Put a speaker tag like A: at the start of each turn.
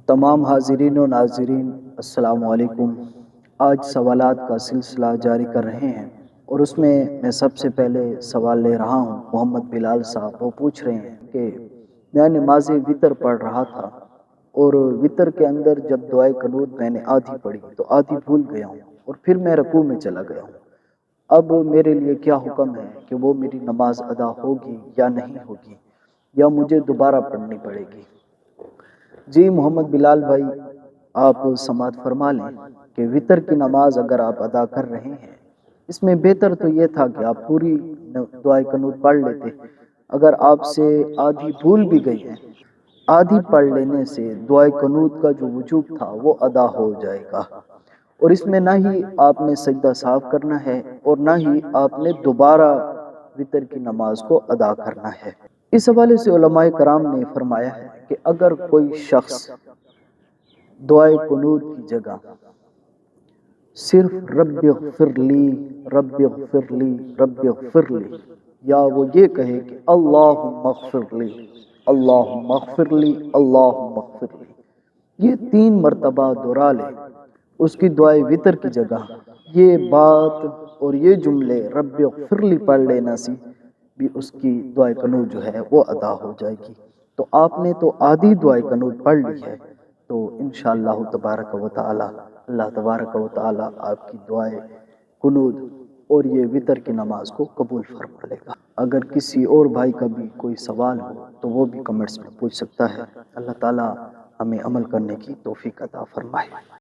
A: تمام حاضرین و ناظرین السلام علیکم۔ آج سوالات کا سلسلہ جاری کر رہے ہیں اور اس میں سب سے پہلے سوال لے رہا ہوں محمد بلال صاحب۔ وہ پوچھ رہے ہیں کہ میں نماز وتر پڑھ رہا تھا اور وتر کے اندر جب دعائے قنوت میں نے آدھی پڑھی تو آدھی بھول گیا ہوں اور پھر میں رکوع میں چلا گیا ہوں۔ اب میرے لیے کیا حکم ہے کہ وہ میری نماز ادا ہوگی یا نہیں ہوگی، یا مجھے دوبارہ پڑھنی پڑے گی؟ جی محمد بلال بھائی، آپ سماعت فرما لیں کہ وتر کی نماز اگر آپ ادا کر رہے ہیں، اس میں بہتر تو یہ تھا کہ آپ پوری دعائے قنوت پڑھ لیتے۔ اگر آپ سے آدھی بھول بھی گئی ہے، آدھی پڑھ لینے سے دعائے قنوت کا جو وجوب تھا وہ ادا ہو جائے گا، اور اس میں نہ ہی آپ نے سجدہ صاف کرنا ہے اور نہ ہی آپ نے دوبارہ وتر کی نماز کو ادا کرنا ہے۔ اس حوالے سے علماء کرام نے فرمایا ہے کہ اگر کوئی شخص دعائے قنوت کی جگہ صرف رب اغفر لی رب اغفر لی رب اغفر لی، یا وہ یہ کہے کہ اللہم اغفر لی اللہم اغفر لی اللہم اغفر لی، یہ 3 مرتبہ دہرا لے اس کی دعائے وتر کی جگہ، یہ بات اور یہ جملے رب اغفر لی پڑھ لینا سی بھی اس کی دعائے قنوت جو ہے وہ ادا ہو جائے گی۔ تو آپ نے تو آدھی دعائے قنوت پڑھ لی ہے، تو انشاءاللہ تبارک و تعالی اللہ تبارک و تعالی آپ کی دعائے قنوت اور یہ وتر کی نماز کو قبول فرما لے گا۔ اگر کسی اور بھائی کا بھی کوئی سوال ہو تو وہ بھی کمنٹس میں پوچھ سکتا ہے۔ اللہ تعالی ہمیں عمل کرنے کی توفیق عطا فرمائے۔